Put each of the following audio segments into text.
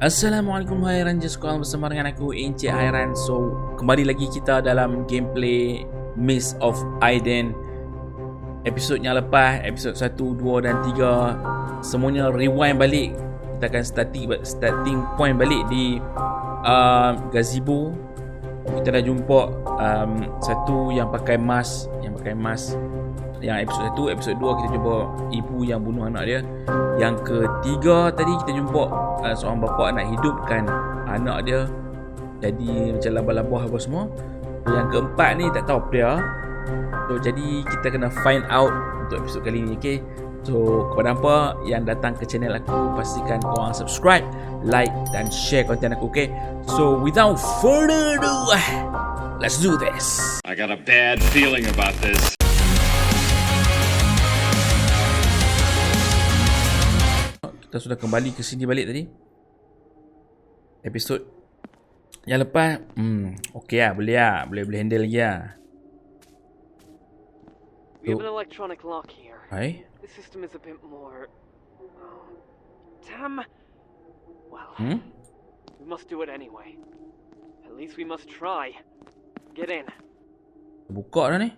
Assalamualaikum Hairangers, bersama dengan aku Encik Hairan. So kembali lagi kita dalam gameplay Mists of Aiden. Episod yang lepas, episod 1, 2 dan 3, semuanya rewind balik. Kita akan starting point balik di gazebo. Kita dah jumpa satu yang pakai mask. Yang episod 1, episod 2 kita jumpa ibu yang bunuh anak dia. Yang ketiga tadi kita jumpa seorang bapa nak hidupkan anak dia jadi macam labah-labah apa semua. Yang keempat ni tak tahu apa dia. So jadi kita kena find out untuk episod kali ni, okay? So kepada hampa yang datang ke channel aku, pastikan korang subscribe, like dan share konten aku, okay? So without further ado, let's do this. I got a bad feeling about this. Kita sudah kembali ke sini balik tadi. Episod yang lepas, okey lah, boleh handle lagi lah. We have an electronic lock here. Hai? The system is a bit more damn. Well, we must do it anyway. At least we must try. Get in. Buka dah ni.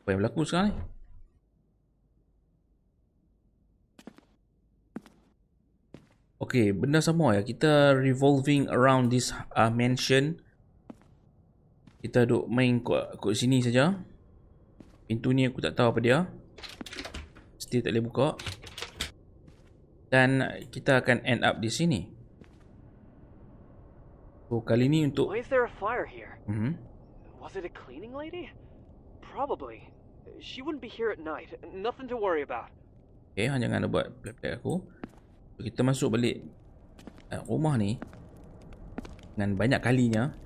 Apa yang berlaku sekarang ni? Okay, benda sama ya. Kita revolving around this mansion. Kita duk main kat sini saja. Pintu ni aku tak tahu apa dia. Still tak boleh buka. Dan kita akan end up di sini. So kali ni untuk Why is there a fire here? Was it a cleaning lady? Probably. She wouldn't be here at night. Nothing to worry about. Okay, jangan buat play aku. So, kita masuk balik rumah ni dengan banyak kalinya.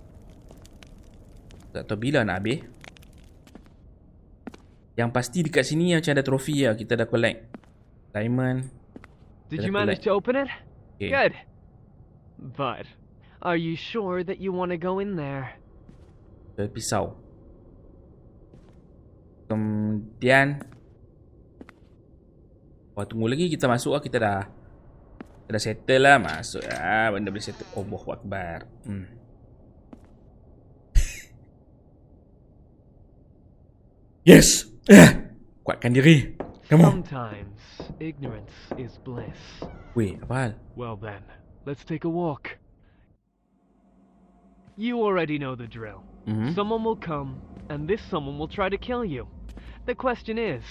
Tak tahu bila nak habis. Yang pasti dekat sini macam ada trofi lah. Kita dah collect diamond. Did you manage to open it? Okay. Good. But are you sure that you want to go in there? Pisau. Kemudian tunggu lagi, kita masuk lah. Kita dah settle lah. Masuk lah, benda boleh settle. Allahu Akbar. Yes. Kuatkan diri. Come on. Sometimes ignorance is bliss. Weh, apa hal? Well then, let's take a walk. You already know the drill. Someone will come, and this someone will try to kill you. The question is,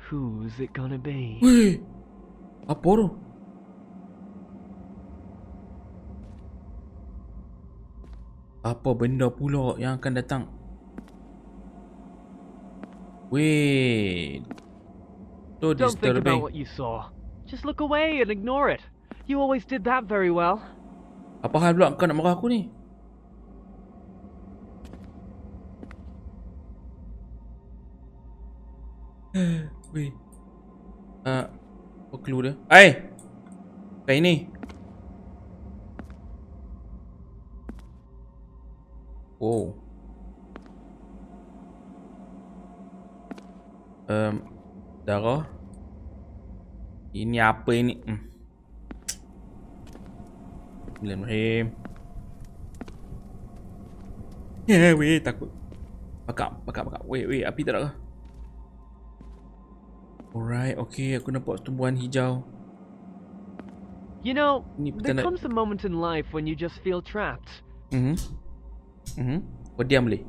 who's it gonna be? Weh, apa tu? Apa benda pula yang akan datang? Wait. So Don't think disturbing. about what you saw. Just look away and ignore it. You always did that very well. Apa hal pula kau nak marah aku ni? Weh. Apa clue dia? Hai! Kayak ni. Oh. Darah. Ini apa ini? Bismillahirrahmanirrahim. Ya, weh, takut. Bakak. Weh, api tak ada ke? Alright, okay, aku nampak tumbuhan hijau. You know, Ni there petanda- comes a moment in life when you just feel trapped. Kau diam boleh?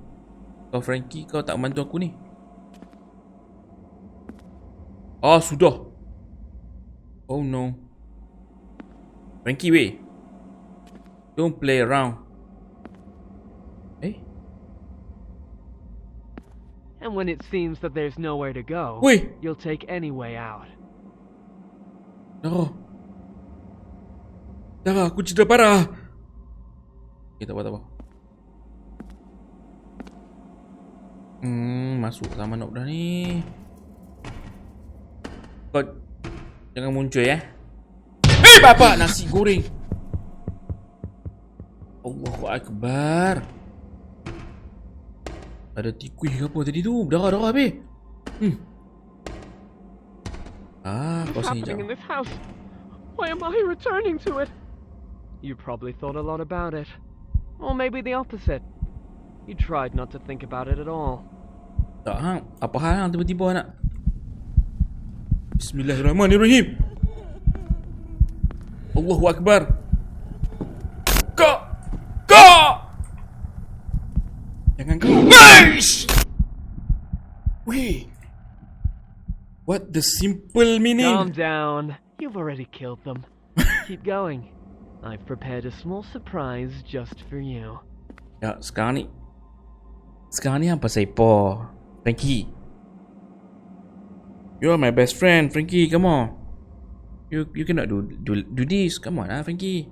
Kau Frankie, kau tak bantu aku ni. Sudah. Oh no. Frankie, weh. Don't play around. And when it seems that there's nowhere to go, Weh. you'll take any way out. Darah, aku cedera parah. Okay, tak apa. Masuk taman nak dah ni. Kau jangan muncul ya. Bapak nasi goreng. Allahu Akbar. Ada tikui ke apa tadi tu? Darah habis. Kau sini jap. Happening in this house? Why am I returning to it? You probably thought a lot about it. Or maybe the opposite. You tried not to think about it at all. Tak hang, apa hal hang tiba-tiba nak? Bismillahirrahmanirrahim. Allahu Akbar. Kak! Jangan kau. Nice! Wait. What the simple meaning? Calm down. You've already killed them. Keep going. I've prepared a small surprise just for you. Ya, sekarang ni apa saipo? Frankie. You are my best friend, Frankie. Come on. You cannot do this. Come on, Frankie.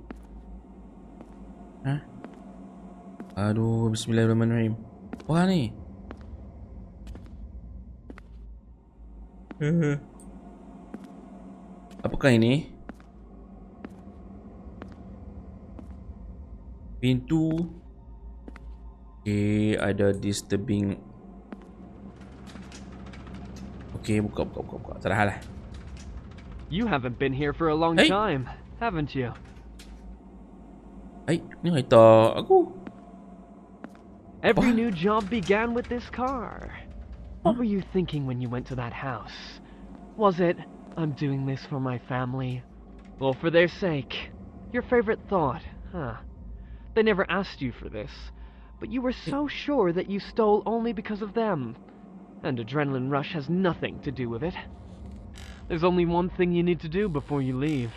Hah? Aduh, bismillahirrahmanirrahim. Apa ni? Apakah ini? Pintu. Okay, ada disturbing. Okay, buka. Tak ada hal lah. You haven't been here for a long time, haven't you? Ni kereta aku. Every new job began with this car. What were you thinking when you went to that house? Was it, I'm doing this for my family? Or for their sake? Your favorite thought, huh? They never asked you for this, but you were so sure that you stole only because of them. And adrenaline rush has nothing to do with it. There's only one thing you need to do before you leave.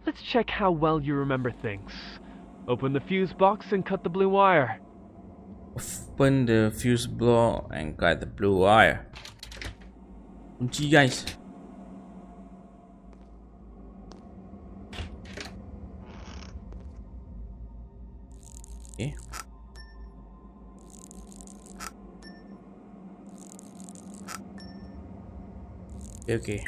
Let's check how well you remember things. Open the fuse box and cut the blue wire. Open the fuse block and cut the blue wire. Kunci, guys. Okay. Okay.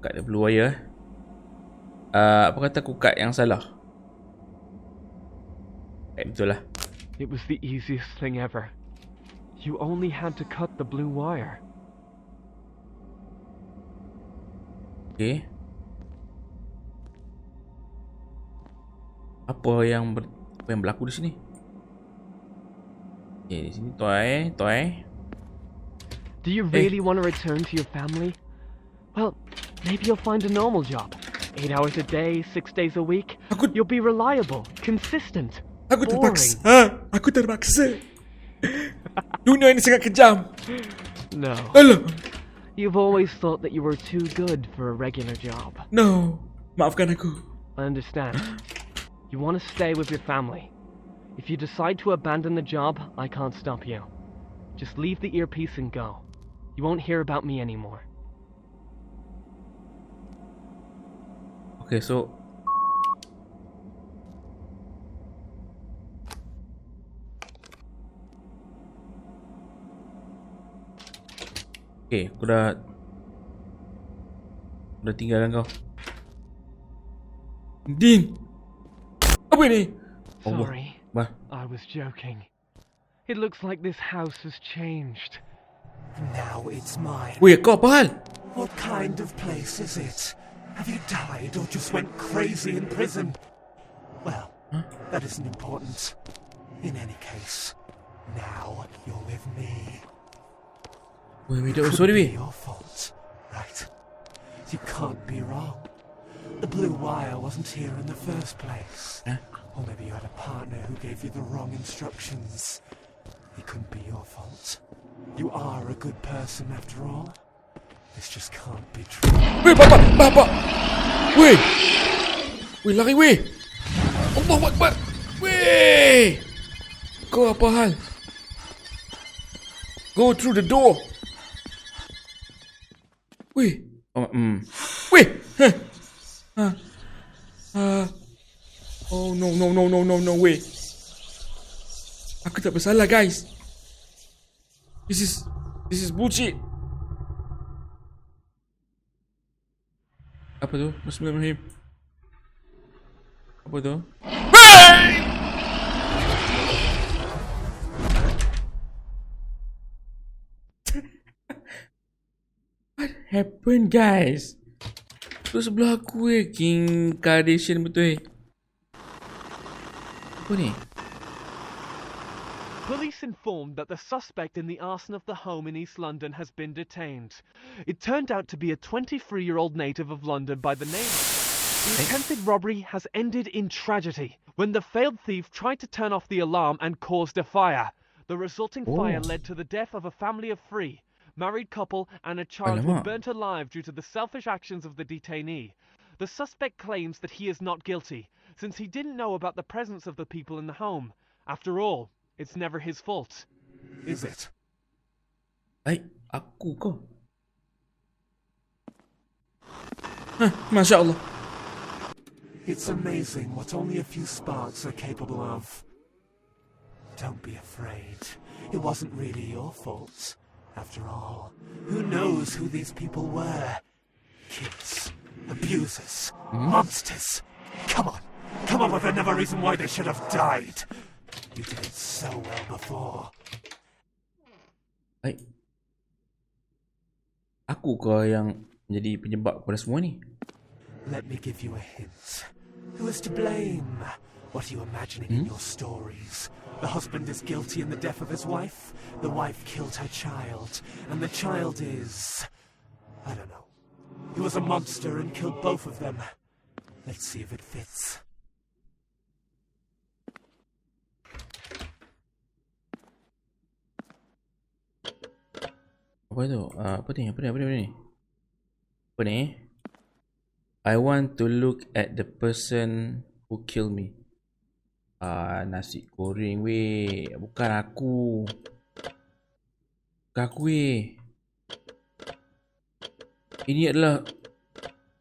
Cut the blue wire. Apa kata aku cut yang salah? Betul lah. It was the easiest thing ever. You only had to cut the blue wire. Okay. Apa yang berlaku di sini? Okay, di sini toy. Do you really want to return to your family? Well, maybe you'll find a normal job. 8 hours a day, 6 days a week. You'll be reliable, consistent. Aku terpaksa. Dunia ini sangat kejam. No. Alah. You've always thought that you were too good for a regular job. No. Maafkan aku. I understand. You want to stay with your family. If you decide to abandon the job, I can't stop you. Just leave the earpiece and go. You won't hear about me anymore. Okay, so aku dah tinggalkan kau. Din. Apa ini? Sorry. I was joking. It looks like this house has changed. Now it's mine. Wait, kau apa hal? What kind of place is it? Have you died or just went crazy in prison? Well, that isn't important. In any case, now you're with me. Wait, sorry, Couldn't be your fault, right? You can't be wrong. The blue wire wasn't here in the first place. Or maybe you had a partner who gave you the wrong instructions. It couldn't be your fault. You are a good person after all. This just can't be true. Weh, bapak! Weh! Weh, lari weh! Allahu Akbar! Weh! Kau apa hal? Go through the door! Weh! Weh! Oh no, weh! Aku tak bersalah, guys. This is bullshit. Apa tu? Bismillahirrahmanirrahim. Apa tu? What happened, guys? Tu sebelah aku King Kardashian betul Apa ni? Police informed that the suspect in the arson of the home in East London has been detained. It turned out to be a 23-year-old native of London by the name. The attempted robbery has ended in tragedy when the failed thief tried to turn off the alarm and caused a fire. The resulting fire led to the death of a family of 3. Married couple and a child were burnt alive due to the selfish actions of the detainee. The suspect claims that he is not guilty, since he didn't know about the presence of the people in the home. After all, it's never his fault. Is it? Aku kau. Masya Allah. It's amazing what only a few sparks are capable of. Don't be afraid. It wasn't really your fault. After all, who knows who these people were? Kids, abusers, monsters. Come on with another reason why they should have died. You did it so well before. Aku kau yang menjadi penyebab kepada semua ni. Let me give you a hint. Who is to blame? What are you imagining in your stories? The husband is guilty in the death of his wife. The wife killed her child. And the child is... I don't know. He was a monster and killed both of them. Let's see if it fits. Apa tu? Apa ni? I want to look at the person who killed me. Nasi goreng weh. Bukan aku weh. Ini adalah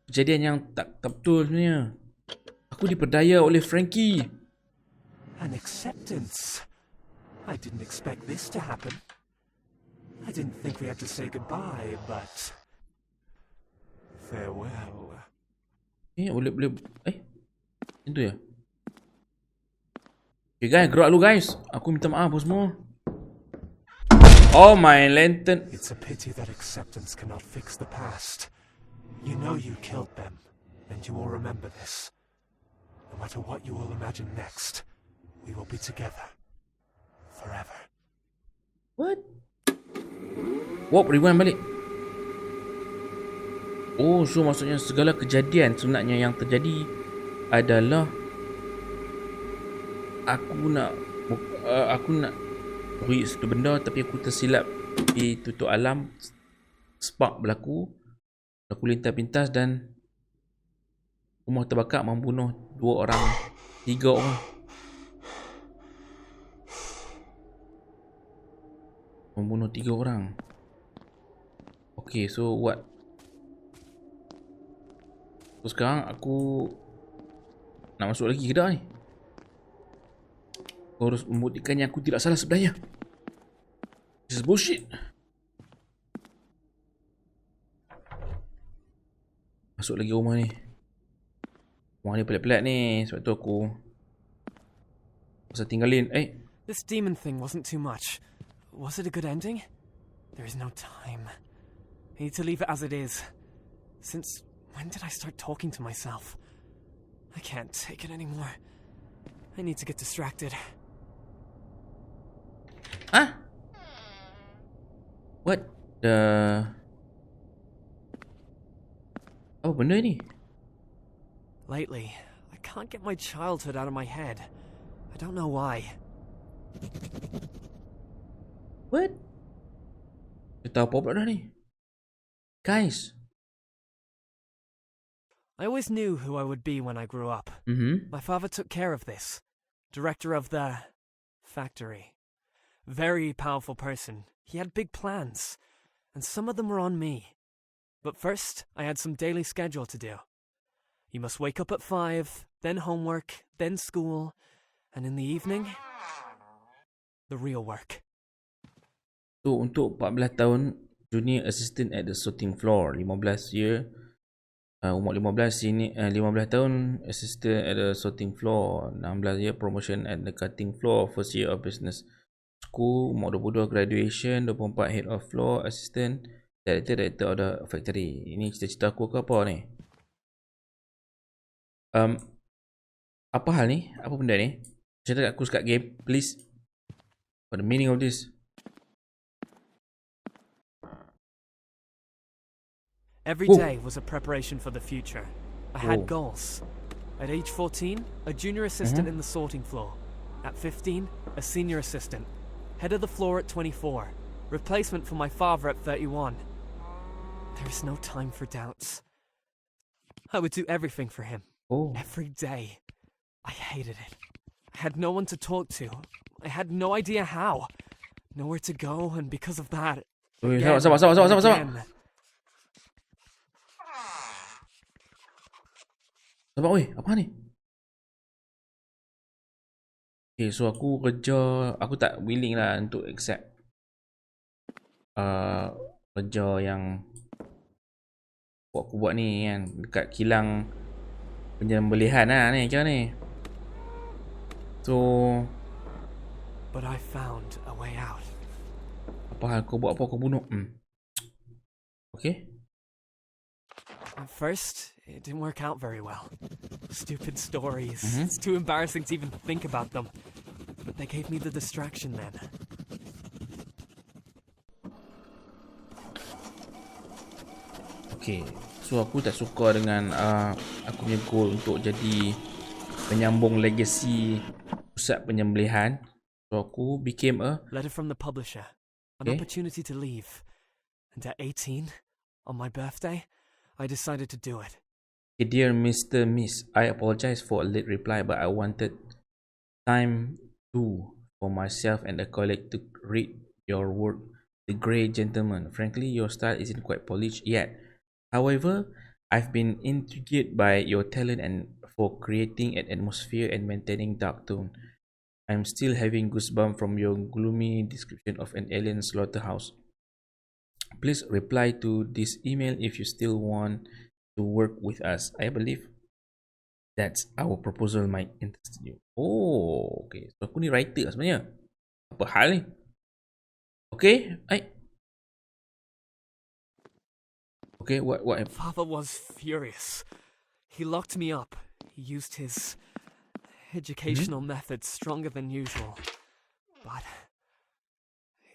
kejadian yang tak betul sebenarnya. Aku diperdaya oleh Frankie. An acceptance. I didn't expect this to happen. I didn't think we had to say goodbye, but farewell. Boleh macam tu ya. Okay guys, gerak dulu guys. Aku minta maaf apa semua. Oh my lantern. It's a pity that acceptance cannot fix the past. You know you killed them, and you will remember this. No matter what you will imagine next, we will be together. Forever. What? Rewind balik. Oh, so maksudnya segala kejadian sebenarnya yang terjadi adalah aku nak beri satu benda tapi aku tersilap di tutup alam. Spark berlaku lintas-pintas dan rumah terbakar membunuh 3 orang. Membunuh 3 orang. Okay, so what? So sekarang aku nak masuk lagi ke tak ni? Aku harus membuktikan yang aku tidak salah sebenarnya. This is bullshit. Masuk lagi rumah ni. Rumah ni pelik-pelik ni. Sebab tu aku pasal tinggalin. This demon thing wasn't too much. Was it a good ending? There is no time. I need to leave it as it is. Since when did I start talking to myself? I can't take it anymore. I need to get distracted. Huh? What the... Apa benda ni? Lately, I can't get my childhood out of my head. I don't know why. What? Kita tahu apa pula dah ni? Guys. I always knew who I would be when I grew up. My father took care of this. Director of the factory. Very powerful person. He had big plans. And some of them were on me. But first, I had some daily schedule to do. You must wake up at 5, then homework, then school, and in the evening, the real work. So, untuk 14 tahun, junior assistant at the sorting floor. 15 year, umur 15 sini, 15 tahun assistant at the sorting floor. 16 year promotion at the cutting floor. First year of business school. Umur 22 graduation. 24 head of floor assistant. Director of the factory. Ini cerita-cerita aku ke apa ni? Apa hal ni? Apa benda ni? Cerita kat aku sekat game, please. What the meaning of this? Every Whoa. day was a preparation for the future. I had Whoa. goals. At age 14, a junior assistant in the sorting floor. At 15, a senior assistant. Head of the floor at 24. Replacement for my father at 31. There is no time for doubts. I would do everything for him. Oh. Every day. I hated it. I had no one to talk to. I had no idea how. Nowhere to go, and because of that... Wait, again sabar. and again. Sabar, weh. Apa ni? Okay, so aku kerja, aku tak willing lah untuk accept kerja yang aku buat ni kan, dekat kilang penyembelihan lah ni, macam ni. So, But I found a way out. apa hal kau buat apa kau bunuh? Okay. At first, it didn't work out very well. Stupid stories. It's too embarrassing to even think about them. But they gave me the distraction then. Okay, so aku tak suka dengan aku punya goal untuk jadi penyambung legacy pusat penyembelihan. So aku became a Letter from the publisher. An Okay. opportunity to leave. And at 18, on my birthday, I decided to do it. Dear Mr. Miss, I apologize for a late reply, but I wanted time to for myself and a colleague to read your work, The Grey Gentleman. Frankly, your style isn't quite polished yet. However, I've been intrigued by your talent and for creating an atmosphere and maintaining dark tone. I'm still having goosebumps from your gloomy description of an alien slaughterhouse. Please reply to this email if you still want to work with us. I believe that's our proposal might interest you. Oh, okay. So aku ni writer lah sebenarnya. Apa hal ni? Okay, okay, what? Father was furious. He locked me up. He used his educational methods stronger than usual. But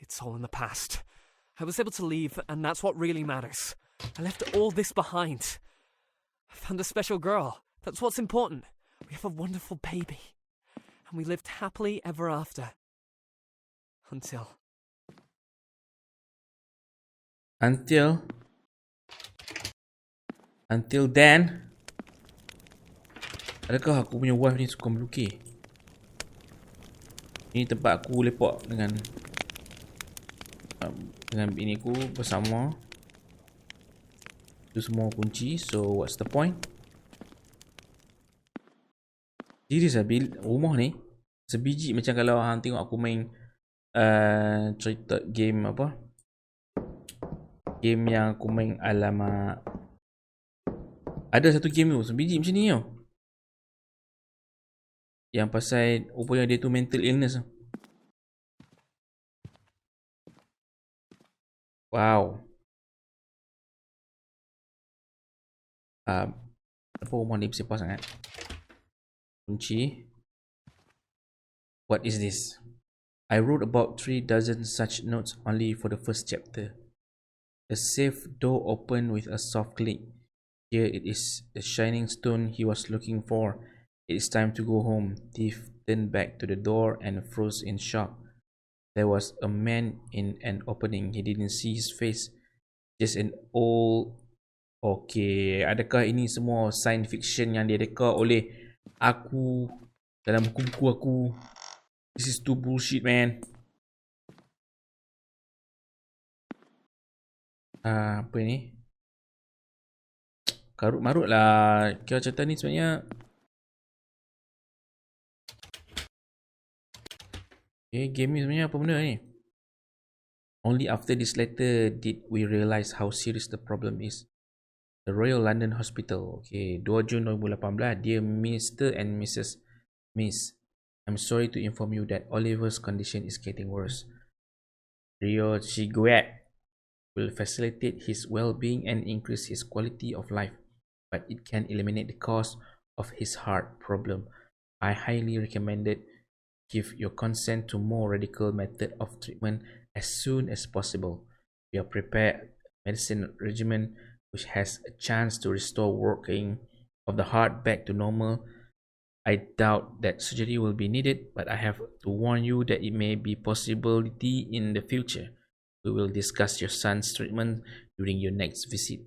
it's all in the past. I was able to leave, and that's what really matters. I left all this behind. I found a special girl. That's what's important. We have a wonderful baby. And we lived happily ever after. Until then, adakah aku punya wife ni suka melukis? Ini tempat aku lepak dengan bini ku bersama. Itu semua kunci. So what's the point? Serius lah, rumah ni sebiji macam kalau hang tengok aku main cerita game apa, game yang aku main. Alamak, ada satu game tu sebiji macam ni tau, yang pasal rupanya dia tu mental illness. Wow. Apa rumah ni bersepah sangat. Kunci. What is this? I wrote about 3 dozen such notes only for the first chapter. The safe door opened with a soft click. Here it is, the shining stone he was looking for. It is time to go home. Thief turned back to the door and froze in shock. There was a man in an opening. He didn't see his face. Just an old... Okay, adakah ini semua science fiction yang direka oleh aku dalam buku-buku aku? This is too bullshit, man. Apa ni? Karut marut lah. Kira cerita ni sebenarnya. Game ni sebenarnya apa benda ni? Only after this letter did we realize how serious the problem is. The Royal London Hospital. Okay, 2 Jun 2018. Dear Mr. and Mrs. Miss, I'm sorry to inform you that Oliver's condition is getting worse. Rio Chiguet. will facilitate his well-being and increase his quality of life, but it can eliminate the cause of his heart problem. I highly recommend it. Give your consent to more radical method of treatment as soon as possible. We are prepared medicine regimen which has a chance to restore working of the heart back to normal. I doubt that surgery will be needed, but I have to warn you that it may be possibility in the future. We will discuss your son's treatment during your next visit.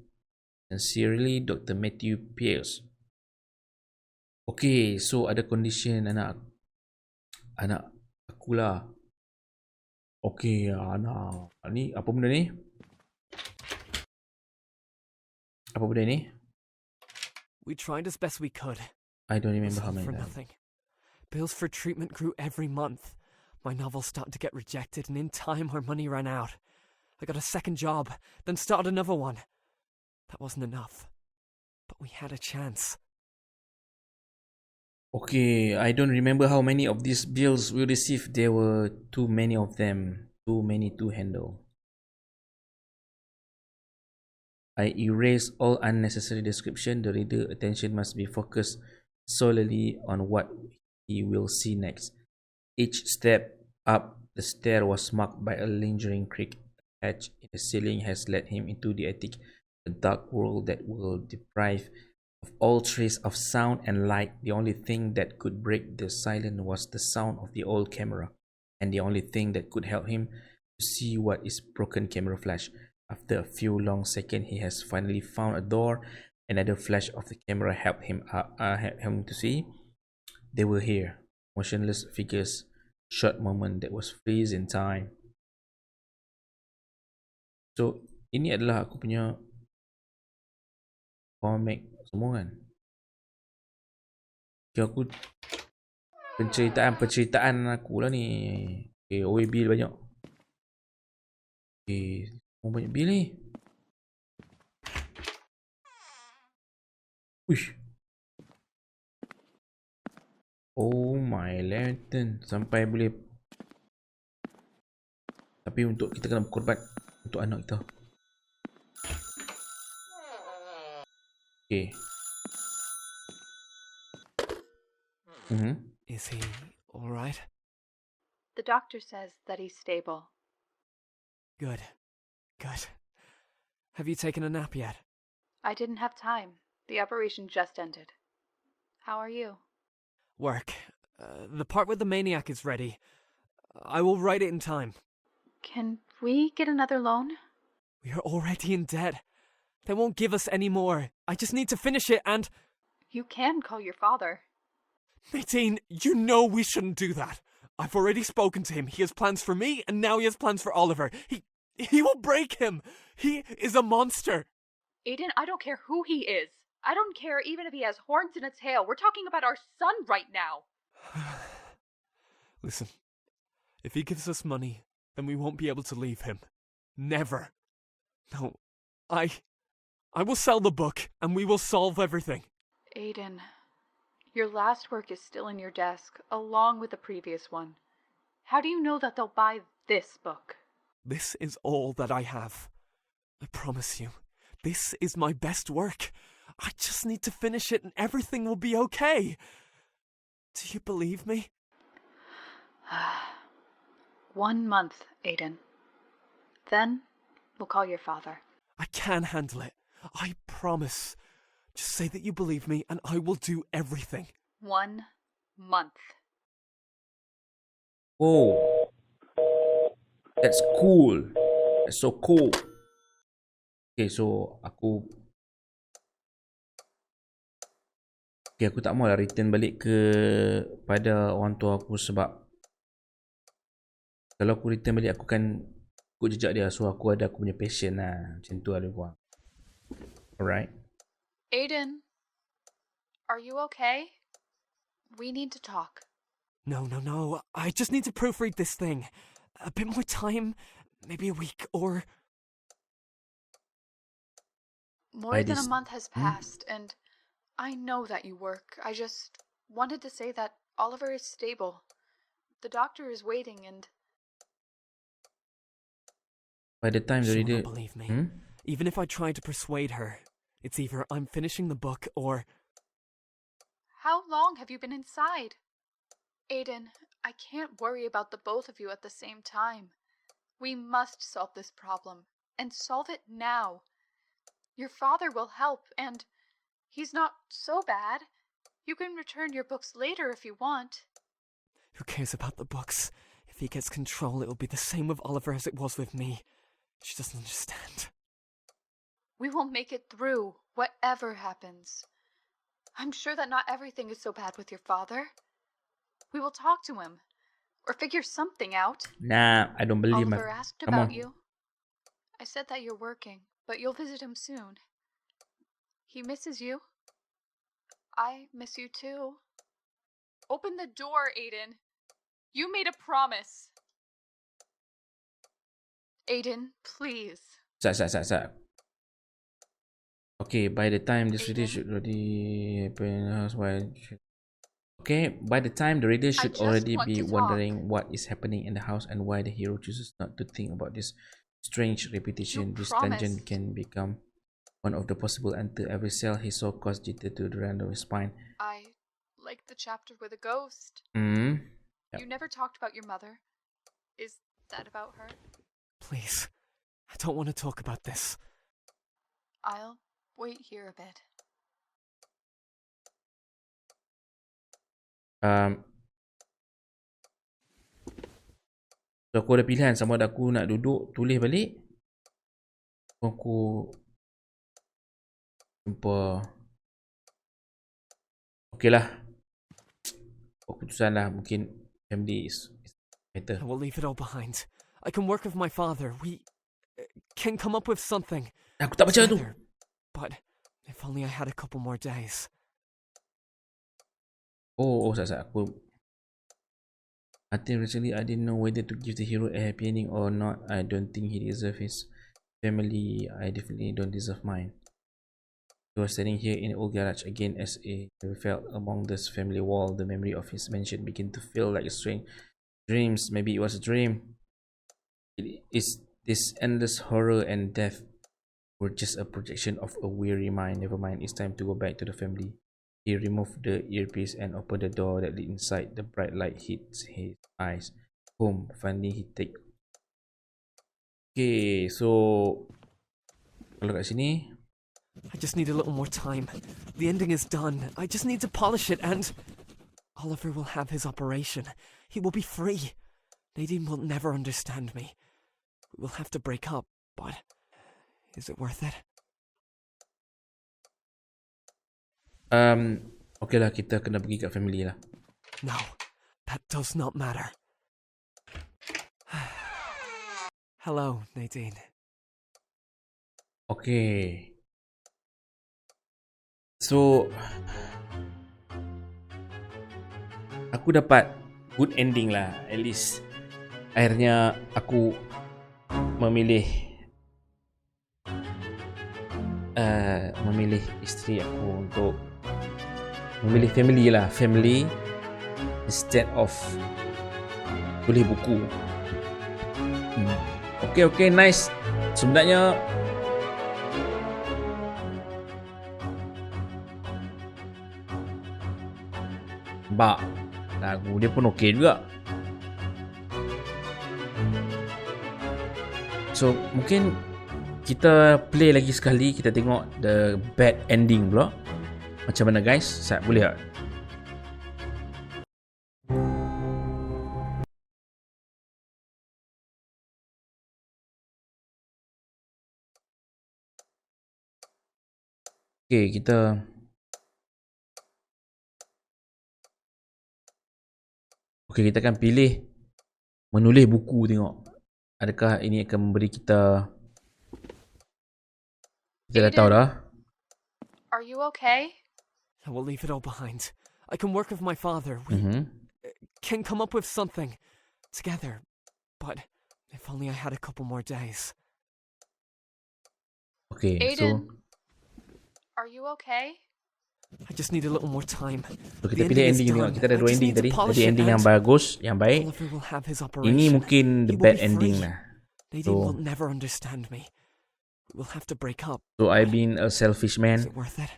Sincerely, Dr. Matthew Pierce. Okay, so ada condition anak aku lah. Okay, anak ni apa benda ni? Apa benda ni? We tried as best we could. I don't It remember was how all many for times. nothing. Bills for treatment grew every month. My novel started to get rejected, and in time our money ran out. I got a second job, then started another one. That wasn't enough. But we had a chance. Okay, I don't remember how many of these bills we received. There were too many of them. Too many to handle. I erase all unnecessary description. The reader attention must be focused solely on what he will see next. Each step up the stair was marked by a lingering creak. A hatch in the ceiling has led him into the attic, a dark world that will deprive of all trace of sound and light. The only thing that could break the silence was the sound of the old camera, and the only thing that could help him to see what is broken camera flash. After a few long seconds, he has finally found a door. Another flash of the camera helped him to see. They were here, motionless figures. Short moment that was freeze in time. So ini adalah aku punya komik semua kan. Okay, aku penceritaan aku lah ni. Okay, bil banyak. Okay, banyak bil ni. Uish. Oh my lantern. Sampai boleh. Tapi untuk kita kena berkorban untuk anak kita. Okay. Is he alright? The doctor says that he's stable. Good. Good. Have you taken a nap yet? I didn't have time. The operation just ended. How are you? Work. The part where the maniac is ready. I will write it in time. Can we get another loan? We are already in debt. They won't give us any more. I just need to finish it and... You can call your father. Nadine, you know we shouldn't do that. I've already spoken to him. He has plans for me, and now he has plans for Oliver. He will break him. He is a monster. Aiden, I don't care who he is. I don't care even if he has horns and a tail. We're talking about our son right now. Listen, if he gives us money, then we won't be able to leave him. Never. No, I will sell the book, and we will solve everything. Aiden, your last work is still in your desk, along with the previous one. How do you know that they'll buy this book? This is all that I have. I promise you, this is my best work. I just need to finish it and everything will be okay. Do you believe me? 1 month, Aiden. Then we'll call your father. I can handle it. I promise. Just say that you believe me and I will do everything. 1 month. Oh, that's cool. That's so cool. Okay, so aku tak maulah return balik pada orang tua aku sebab kalau aku return balik aku kan ikut jejak dia. So aku punya passion lah. Macam tu ada gua. Alright. Aiden, are you okay? We need to talk. No. I just need to proofread this thing. A bit more time, maybe a week or... More than a month has passed, and I know that you work. I just wanted to say that Oliver is stable. The doctor is waiting, and... By the time the She'll reader... not believe me. Even if I try to persuade her, it's either I'm finishing the book or... How long have you been inside? Aiden, I can't worry about the both of you at the same time. We must solve this problem, and solve it now. Your father will help, and he's not so bad. You can return your books later if you want. Who cares about the books? If he gets control, it'll be the same with Oliver as it was with me. She doesn't understand. We will make it through, whatever happens. I'm sure that not everything is so bad with your father. We will talk to him, or figure something out. Nah, I don't believe Oliver my... asked Come about on. you. I said that you're working, but you'll visit him soon. He misses you. I miss you too. Open the door, Aiden. You made a promise. Aiden, please. Sat. Okay, by the time this reader Aiden? should already happen. Okay, by the time the reader should just already want be to talk. wondering what is happening in the house and why the hero chooses not to think about this strange repetition. This tangent promised. can become one of the possible until every cell he saw caused jitter to the run of his spine. I like the chapter with a ghost. Yep. You never talked about your mother. Is that about her? Please, I don't want to talk about this. I'll wait here a bit. So aku ada pilihan sama ada aku nak duduk tulis balik atau aku jumpa. Okay lah, keputusan lah. Mungkin family is better. I will leave it all behind. I can work with my father. We can come up with something. Aku tak baca tu. together. But if only I had a couple more days. Sat. Until recently, I didn't know whether to give the hero a happy ending or not. I don't think he deserves his family. I definitely don't deserve mine. He was standing here in the old garage again as he felt among this family wall. The memory of his mansion began to feel like a strange dreams. Maybe it was a dream. Is this endless horror and death were just a projection of a weary mind? Never mind, it's time to go back to the family. He removed the earpiece and opened the door that lit inside. The bright light hit his eyes. Home. Finally, he take. Okay, so kalau kat sini, I just need a little more time. The ending is done. I just need to polish it and... Oliver will have his operation. He will be free. Nadine will never understand me. We will have to break up, but... Is it worth it? okay lah, kita kena pergi kat family lah. No, that does not matter. Hello, Nadine. Okay. So aku dapat good ending lah. At least akhirnya aku memilih isteri aku untuk memilih family lah. Family instead of tulis buku. Okay, nice. Sebenarnya lagu dia pun okey juga. So mungkin kita play lagi sekali, kita tengok the bad ending pula. Macam mana guys? Sat boleh tak? Okay, kita akan pilih menulis buku, tengok adakah ini akan memberi kita dah tahu dah. Are you okay? I will leave it all behind. I can work with my father. We can come up with something together. But if only I had a couple more days. Okay, Aiden, so are you okay? I just need a little more time. So kita pilih ending tengok. Kita ada dua ending tadi. Tadi ending yang bagus, yang baik. Oliver will have his Ini operation. mungkin the He will bad be ending free. lah. Nadine will never understand me. We'll have to break up. So I've been a selfish Is man. it worth it?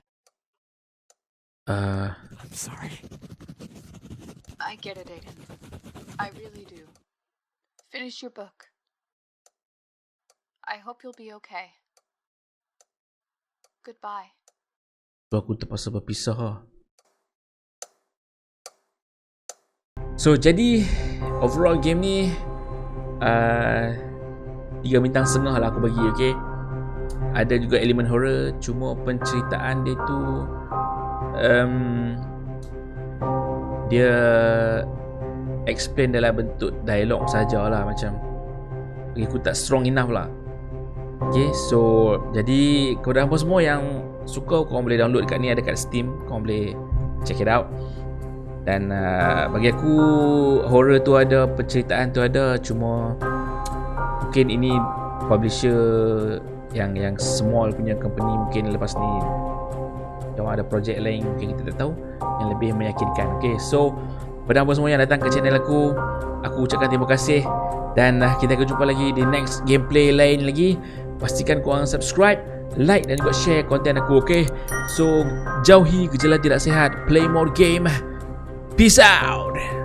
Uh, I'm sorry. I get it, Aiden. I really do. Finish your book. I hope you'll be okay. Goodbye. so aku terpaksa berpisah lah. So jadi overall game ni 3 bintang setengah lah aku bagi, okay. Ada juga elemen horror, cuma penceritaan dia tu dia explain dalam bentuk dialog sajalah, macam aku tak strong enough lah. Okay, so jadi kepada hangpa semua yang suka, korang boleh download dekat ni, ada kat Steam, korang boleh check it out. Dan bagi aku horror tu ada, penceritaan tu ada, cuma mungkin ini publisher yang small punya company, mungkin lepas ni diorang ada projek lain, mungkin kita tak tahu, yang lebih meyakinkan. Okay, so pada hangpa semua yang datang ke channel aku ucapkan terima kasih. Dan kita akan jumpa lagi di next gameplay lain lagi. Pastikan korang subscribe, like dan juga share konten aku, okay. So Jauhi Gejala Tidak Sihat, play more game. Peace out.